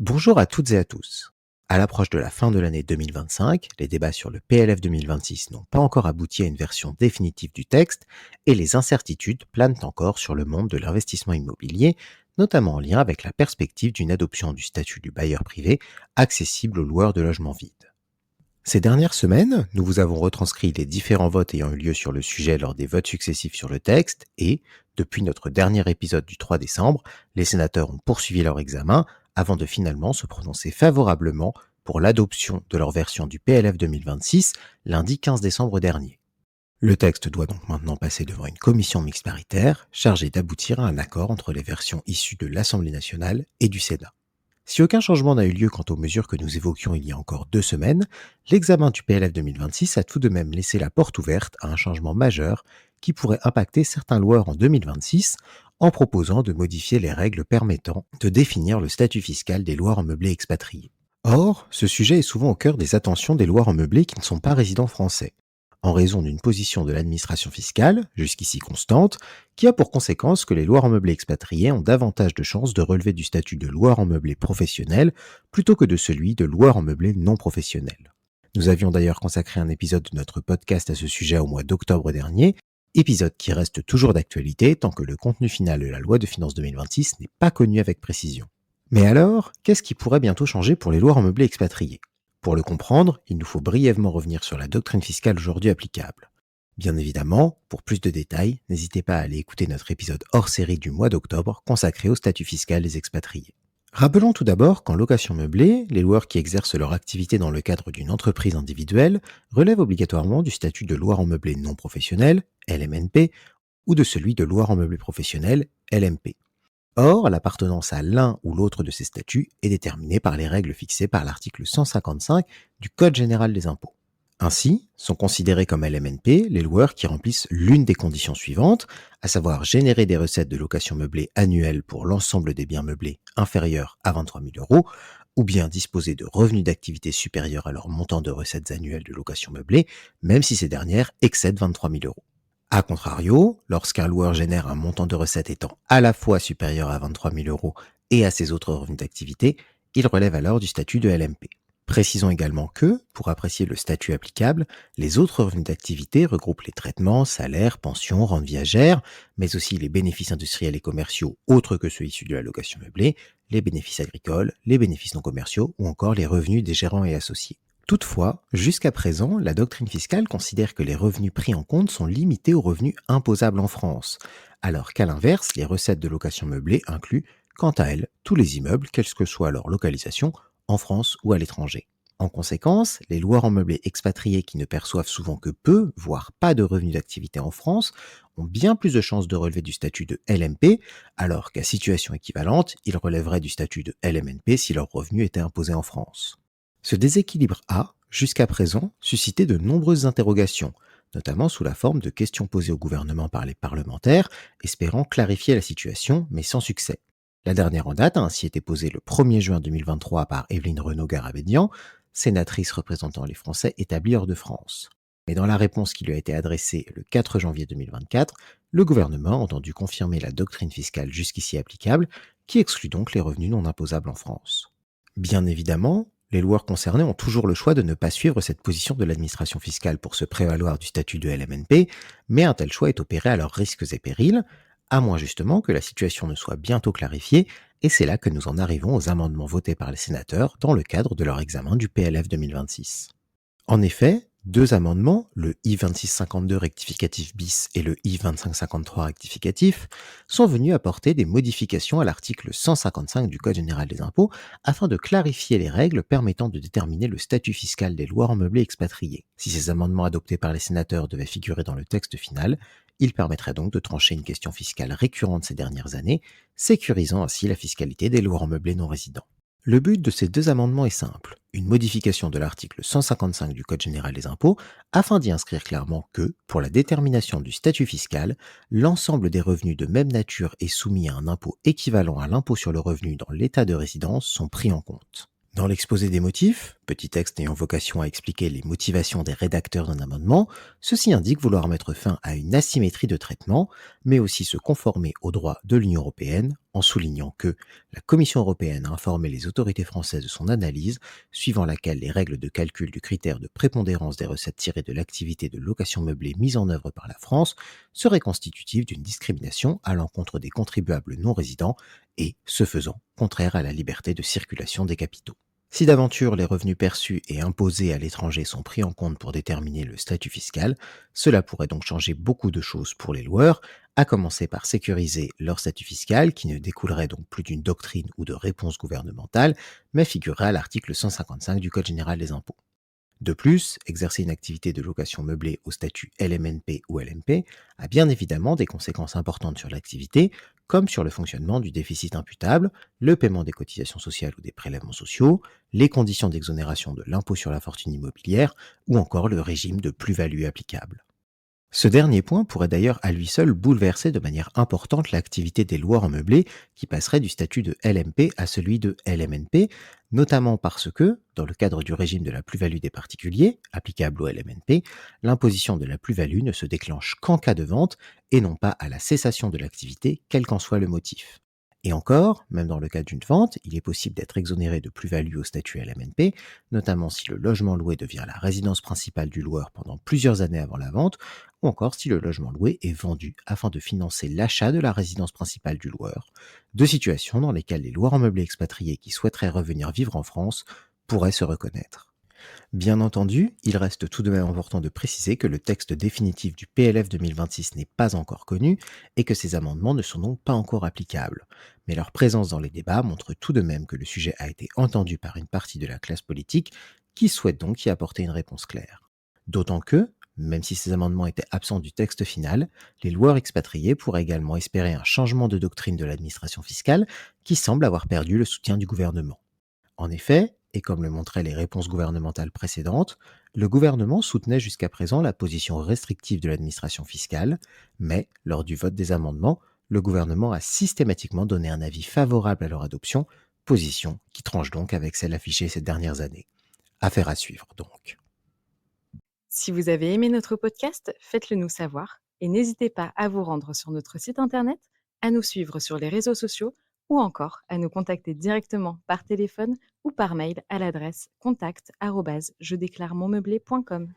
Bonjour à toutes et à tous. À l'approche de la fin de l'année 2025, les débats sur le PLF 2026 n'ont pas encore abouti à une version définitive du texte et les incertitudes planent encore sur le monde de l'investissement immobilier, notamment en lien avec la perspective d'une adoption du statut du bailleur privé accessible aux loueurs de logements vides. Ces dernières semaines, nous vous avons retranscrit les différents votes ayant eu lieu sur le sujet lors des votes successifs sur le texte et, depuis notre dernier épisode du 3 décembre, les sénateurs ont poursuivi leur examen avant de finalement se prononcer favorablement pour l'adoption de leur version du PLF 2026 lundi 15 décembre dernier. Le texte doit donc maintenant passer devant une commission mixte paritaire chargée d'aboutir à un accord entre les versions issues de l'Assemblée nationale et du Sénat. Si aucun changement n'a eu lieu quant aux mesures que nous évoquions il y a encore 2 semaines, l'examen du PLF 2026 a tout de même laissé la porte ouverte à un changement majeur qui pourrait impacter certains loueurs en 2026 en proposant de modifier les règles permettant de définir le statut fiscal des loueurs en meublé expatriés. Or, ce sujet est souvent au cœur des attentions des loueurs en meublé qui ne sont pas résidents français, en raison d'une position de l'administration fiscale, jusqu'ici constante, qui a pour conséquence que les loueurs en meublé expatriés ont davantage de chances de relever du statut de loueur en meublé professionnel plutôt que de celui de loueur en meublé non professionnel. Nous avions d'ailleurs consacré un épisode de notre podcast à ce sujet au mois d'octobre dernier, épisode qui reste toujours d'actualité tant que le contenu final de la loi de finances 2026 n'est pas connu avec précision. Mais alors, qu'est-ce qui pourrait bientôt changer pour les loueurs en meublé expatriés ? Pour le comprendre, il nous faut brièvement revenir sur la doctrine fiscale aujourd'hui applicable. Bien évidemment, pour plus de détails, n'hésitez pas à aller écouter notre épisode hors série du mois d'octobre consacré au statut fiscal des expatriés. Rappelons tout d'abord qu'en location meublée, les loueurs qui exercent leur activité dans le cadre d'une entreprise individuelle relèvent obligatoirement du statut de loueur en meublé non professionnel, LMNP, ou de celui de loueur en meublé professionnel, LMP. Or, l'appartenance à l'un ou l'autre de ces statuts est déterminée par les règles fixées par l'article 155 du Code général des impôts. Ainsi, sont considérés comme LMNP les loueurs qui remplissent l'une des conditions suivantes, à savoir générer des recettes de location meublée annuelles pour l'ensemble des biens meublés inférieurs à 23 000 euros, ou bien disposer de revenus d'activité supérieurs à leur montant de recettes annuelles de location meublée, même si ces dernières excèdent 23 000 euros. A contrario, lorsqu'un loueur génère un montant de recettes étant à la fois supérieur à 23 000 euros et à ses autres revenus d'activité, il relève alors du statut de LMP. Précisons également que, pour apprécier le statut applicable, les autres revenus d'activité regroupent les traitements, salaires, pensions, rentes viagères, mais aussi les bénéfices industriels et commerciaux autres que ceux issus de la location meublée, les bénéfices agricoles, les bénéfices non commerciaux ou encore les revenus des gérants et associés. Toutefois, jusqu'à présent, la doctrine fiscale considère que les revenus pris en compte sont limités aux revenus imposables en France, alors qu'à l'inverse, les recettes de location meublée incluent, quant à elles, tous les immeubles, quelle que soit leur localisation, en France ou à l'étranger. En conséquence, les loueurs en meublé expatriés qui ne perçoivent souvent que peu, voire pas de revenus d'activité en France, ont bien plus de chances de relever du statut de LMP, alors qu'à situation équivalente, ils relèveraient du statut de LMNP si leurs revenus étaient imposés en France. Ce déséquilibre a, jusqu'à présent, suscité de nombreuses interrogations, notamment sous la forme de questions posées au gouvernement par les parlementaires, espérant clarifier la situation, mais sans succès. La dernière en date a ainsi été posée le 1er juin 2023 par Évelyne Renaud-Garabédian, sénatrice représentant les Français établis hors de France. Mais dans la réponse qui lui a été adressée le 4 janvier 2024, le gouvernement a entendu confirmer la doctrine fiscale jusqu'ici applicable, qui exclut donc les revenus non imposables en France. Bien évidemment, les loueurs concernés ont toujours le choix de ne pas suivre cette position de l'administration fiscale pour se prévaloir du statut de LMNP, mais un tel choix est opéré à leurs risques et périls, à moins justement que la situation ne soit bientôt clarifiée, et c'est là que nous en arrivons aux amendements votés par les sénateurs dans le cadre de leur examen du PLF 2026. En effet, 2 amendements, le I-2652 rectificatif bis et le I-2553 rectificatif, sont venus apporter des modifications à l'article 155 du Code général des impôts afin de clarifier les règles permettant de déterminer le statut fiscal des loueurs en meublé expatriés. Si ces amendements adoptés par les sénateurs devaient figurer dans le texte final, ils permettraient donc de trancher une question fiscale récurrente ces dernières années, sécurisant ainsi la fiscalité des loueurs en meublé non résidents. Le but de ces 2 amendements est simple, une modification de l'article 155 du Code général des impôts afin d'y inscrire clairement que, pour la détermination du statut fiscal, l'ensemble des revenus de même nature et soumis à un impôt équivalent à l'impôt sur le revenu dans l'état de résidence sont pris en compte. Dans l'exposé des motifs, petit texte ayant vocation à expliquer les motivations des rédacteurs d'un amendement, ceci indique vouloir mettre fin à une asymétrie de traitement, mais aussi se conformer aux droits de l'Union européenne, en soulignant que la Commission européenne a informé les autorités françaises de son analyse, suivant laquelle les règles de calcul du critère de prépondérance des recettes tirées de l'activité de location meublée mise en œuvre par la France seraient constitutives d'une discrimination à l'encontre des contribuables non résidents et, ce faisant, contraire à la liberté de circulation des capitaux. Si d'aventure les revenus perçus et imposés à l'étranger sont pris en compte pour déterminer le statut fiscal, cela pourrait donc changer beaucoup de choses pour les loueurs, à commencer par sécuriser leur statut fiscal qui ne découlerait donc plus d'une doctrine ou de réponse gouvernementale, mais figurerait à l'article 155 du Code général des impôts. De plus, exercer une activité de location meublée au statut LMNP ou LMP a bien évidemment des conséquences importantes sur l'activité, comme sur le fonctionnement du déficit imputable, le paiement des cotisations sociales ou des prélèvements sociaux, les conditions d'exonération de l'impôt sur la fortune immobilière ou encore le régime de plus-value applicable. Ce dernier point pourrait d'ailleurs à lui seul bouleverser de manière importante l'activité des loueurs en meublé qui passerait du statut de LMP à celui de LMNP, notamment parce que, dans le cadre du régime de la plus-value des particuliers, applicable au LMNP, l'imposition de la plus-value ne se déclenche qu'en cas de vente et non pas à la cessation de l'activité, quel qu'en soit le motif. Et encore, même dans le cas d'une vente, il est possible d'être exonéré de plus-value au statut LMNP, notamment si le logement loué devient la résidence principale du loueur pendant plusieurs années avant la vente, ou encore si le logement loué est vendu afin de financer l'achat de la résidence principale du loueur, deux situations dans lesquelles les loueurs en meublé expatriés qui souhaiteraient revenir vivre en France pourraient se reconnaître. Bien entendu, il reste tout de même important de préciser que le texte définitif du PLF 2026 n'est pas encore connu et que ces amendements ne sont donc pas encore applicables. Mais leur présence dans les débats montre tout de même que le sujet a été entendu par une partie de la classe politique qui souhaite donc y apporter une réponse claire. D'autant que, même si ces amendements étaient absents du texte final, les loueurs expatriés pourraient également espérer un changement de doctrine de l'administration fiscale qui semble avoir perdu le soutien du gouvernement. En effet, et comme le montraient les réponses gouvernementales précédentes, le gouvernement soutenait jusqu'à présent la position restrictive de l'administration fiscale, mais lors du vote des amendements, le gouvernement a systématiquement donné un avis favorable à leur adoption, position qui tranche donc avec celle affichée ces dernières années. Affaire à suivre donc. Si vous avez aimé notre podcast, faites-le nous savoir et n'hésitez pas à vous rendre sur notre site internet, à nous suivre sur les réseaux sociaux ou encore à nous contacter directement par téléphone ou par mail à l'adresse contact@jedéclaremonmeublé.com.